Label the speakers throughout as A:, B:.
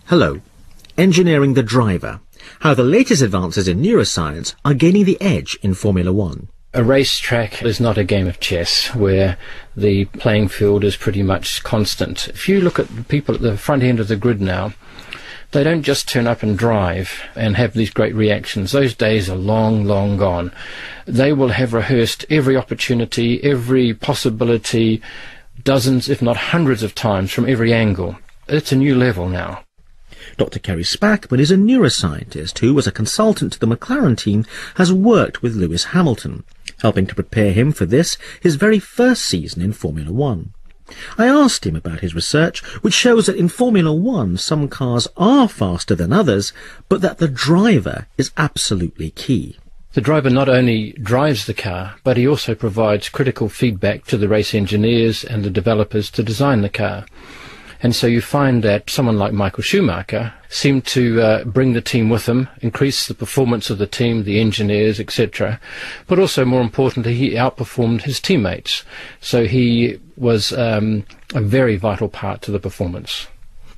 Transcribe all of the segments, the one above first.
A: Hello. Engineering the driver. How the latest advances in neuroscience are gaining the edge in Formula One.
B: A racetrack is not a game of chess where the playing field is pretty much constant. If you look at the people at the front end of the grid now, they don't just turn up and drive and have these great reactions. Those days are long, long gone. They will have rehearsed every opportunity, every possibility, dozens, if not hundreds of times from every angle. It's a new level now.
A: Dr Kerry Spackman is a neuroscientist who, as a consultant to the McLaren team, has worked with Lewis Hamilton, helping to prepare him for this, his very first season in Formula One. I asked him about his research, which shows that in Formula One some cars are faster than others, but that the driver is absolutely key.
B: The driver not only drives the car, but he also provides critical feedback to the race engineers and the developers to design the car. And so you find that someone like Michael Schumacher seemed to bring the team with him, increase the performance of the team, the engineers, etc. But also, more importantly, he outperformed his teammates. So he was a very vital part to the performance.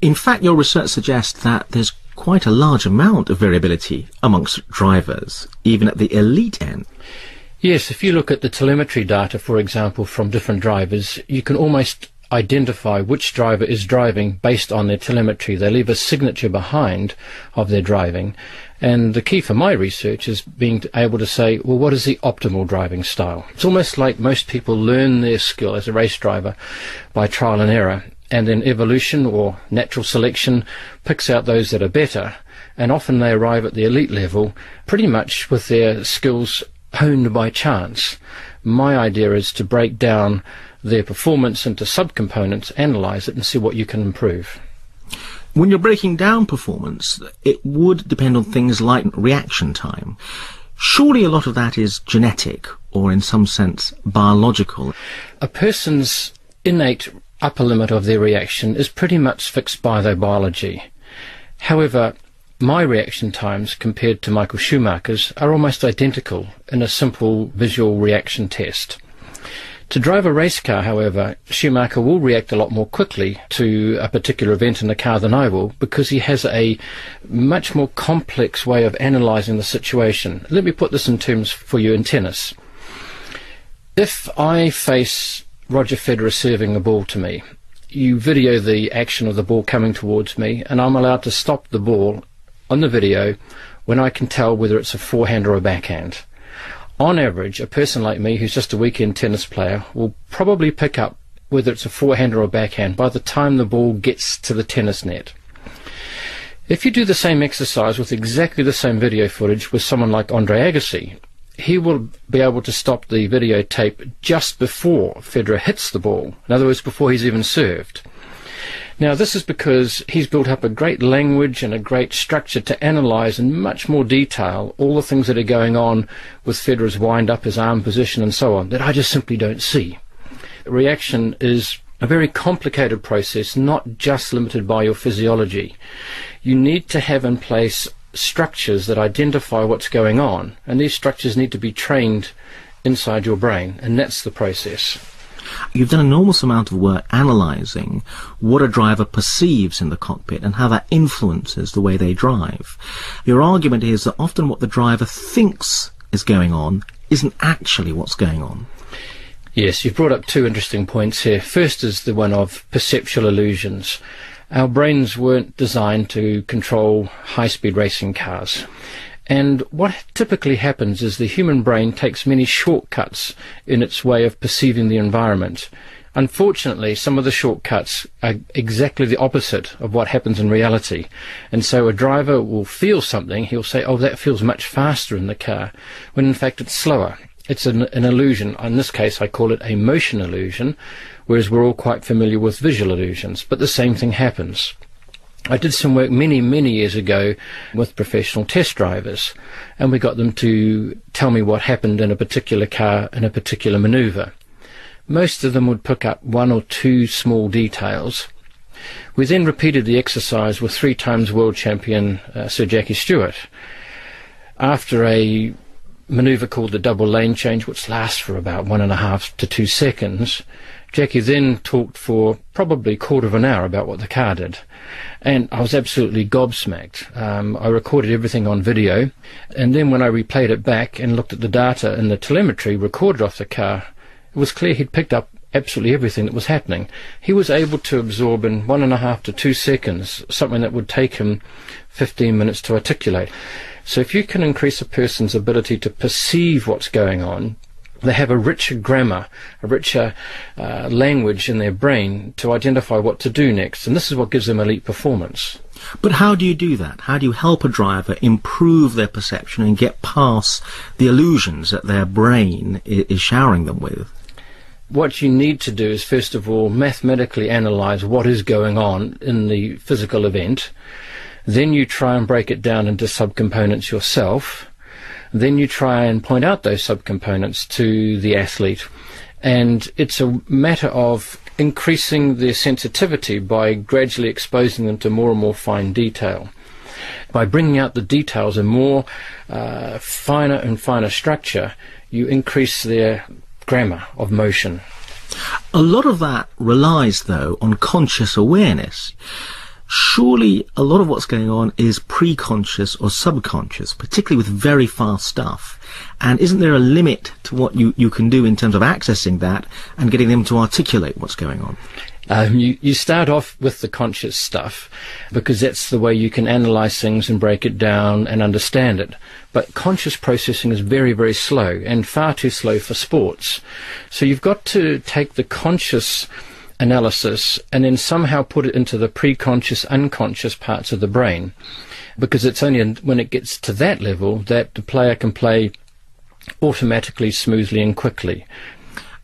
A: In fact, your research suggests that there's quite a large amount of variability amongst drivers, even at the elite end.
B: Yes, if you look at the telemetry data, for example, from different drivers, you can almost identify which driver is driving based on their telemetry. They leave a signature behind of their driving. And the key for my research is being able to say, well, what is the optimal driving style? It's almost like most people learn their skill as a race driver by trial and error. And then evolution or natural selection picks out those that are better. And often they arrive at the elite level pretty much with their skills honed by chance. My idea is to break down their performance into subcomponents, analyze it, and see what you can improve.
A: When you're breaking down performance, it would depend on things like reaction time. Surely a lot of that is genetic, or in some sense biological.
B: A person's innate upper limit of their reaction is pretty much fixed by their biology. However, my reaction times compared to Michael Schumacher's are almost identical in a simple visual reaction test. To drive a race car, however, Schumacher will react a lot more quickly to a particular event in the car than I will, because he has a much more complex way of analysing the situation. Let me put this in terms for you in tennis. If I face Roger Federer serving a ball to me, you video the action of the ball coming towards me, and I'm allowed to stop the ball on the video when I can tell whether it's a forehand or a backhand. On average, a person like me who's just a weekend tennis player will probably pick up whether it's a forehand or a backhand by the time the ball gets to the tennis net. If you do the same exercise with exactly the same video footage with someone like Andre Agassi, he will be able to stop the videotape just before Federer hits the ball. In other words, before he's even served. Now, this is because he's built up a great language and a great structure to analyse in much more detail all the things that are going on with Federer's wind-up, his arm position and so on, that I just simply don't see. Reaction is a very complicated process, not just limited by your physiology. You need to have in place structures that identify what's going on, and these structures need to be trained inside your brain, and that's the process.
A: You've done an enormous amount of work analysing what a driver perceives in the cockpit and how that influences the way they drive. Your argument is that often what the driver thinks is going on isn't actually what's going on.
B: Yes, you've brought up two interesting points here. First is the one of perceptual illusions. Our brains weren't designed to control high-speed racing cars. And what typically happens is the human brain takes many shortcuts in its way of perceiving the environment. Unfortunately, some of the shortcuts are exactly the opposite of what happens in reality. And so a driver will feel something, he'll say, oh, that feels much faster in the car, when in fact it's slower. It's an illusion. In this case, I call it a motion illusion, whereas we're all quite familiar with visual illusions. But the same thing happens. I did some work many, many years ago with professional test drivers, and we got them to tell me what happened in a particular car in a particular manoeuvre. Most of them would pick up one or two small details. We then repeated the exercise with 3 times world champion Sir Jackie Stewart. After a manoeuvre called the double lane change, which lasts for about 1.5 to 2 seconds, Jackie then talked for probably a quarter of an hour about what the car did. And I was absolutely gobsmacked. I recorded everything on video, and then when I replayed it back and looked at the data and the telemetry recorded off the car, it was clear he'd picked up absolutely everything that was happening. He was able to absorb in 1.5 to 2 seconds something that would take him 15 minutes to articulate. So if you can increase a person's ability to perceive what's going on, they have a richer grammar, a richer language in their brain to identify what to do next. And this is what gives them elite performance.
A: But how do you do that? How do you help a driver improve their perception and get past the illusions that their brain is showering them with?
B: What you need to do is, first of all, mathematically analyze what is going on in the physical event. Then you try and break it down into subcomponents yourself. Then you try and point out those subcomponents to the athlete. And it's a matter of increasing their sensitivity by gradually exposing them to more and more fine detail. By bringing out the details in more finer and finer structure, you increase their grammar of motion.
A: A lot of that relies, though, on conscious awareness. Surely a lot of what's going on is pre-conscious or subconscious, particularly with very fast stuff. And isn't there a limit to what you can do in terms of accessing that and getting them to articulate what's going on?
B: You start off with the conscious stuff because that's the way you can analyze things and break it down and understand it. But conscious processing is very, very slow and far too slow for sports. So you've got to take the conscious analysis and then somehow put it into the pre-conscious, unconscious parts of the brain, because it's only when it gets to that level that the player can play automatically, smoothly and quickly.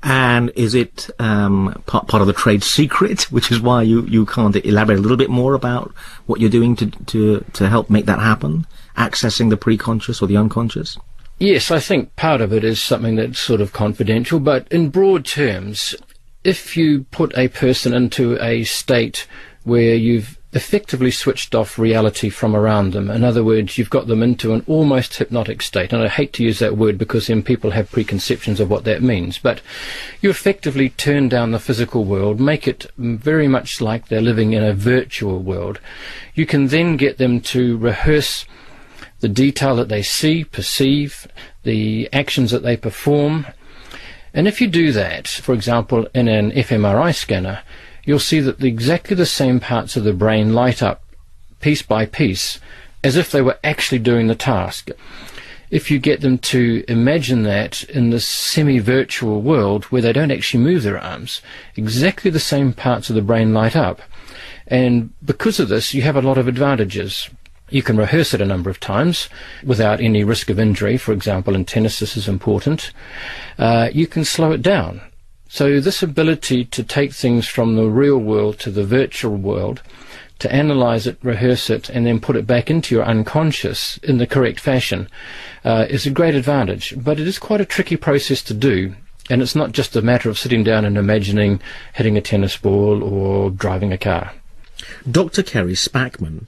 A: And is it part of the trade secret, which is why you can't elaborate a little bit more about what you're doing to help make that happen, accessing the pre-conscious or the unconscious?
B: Yes, I think part of it is something that's sort of confidential, but in broad terms, if you put a person into a state where you've effectively switched off reality from around them, in other words, you've got them into an almost hypnotic state, and I hate to use that word because then people have preconceptions of what that means, but you effectively turn down the physical world, make it very much like they're living in a virtual world. You can then get them to rehearse the detail that they see, perceive, the actions that they perform. And if you do that, for example, in an fMRI scanner, you'll see that exactly the same parts of the brain light up piece by piece as if they were actually doing the task. If you get them to imagine that in this semi-virtual world where they don't actually move their arms, exactly the same parts of the brain light up. And because of this, you have a lot of advantages. You can rehearse it a number of times without any risk of injury. For example, in tennis this is important. You can slow it down. So this ability to take things from the real world to the virtual world, to analyze it, rehearse it, and then put it back into your unconscious in the correct fashion is a great advantage. But it is quite a tricky process to do. And it's not just a matter of sitting down and imagining hitting a tennis ball or driving a car.
A: Dr Kerry Spackman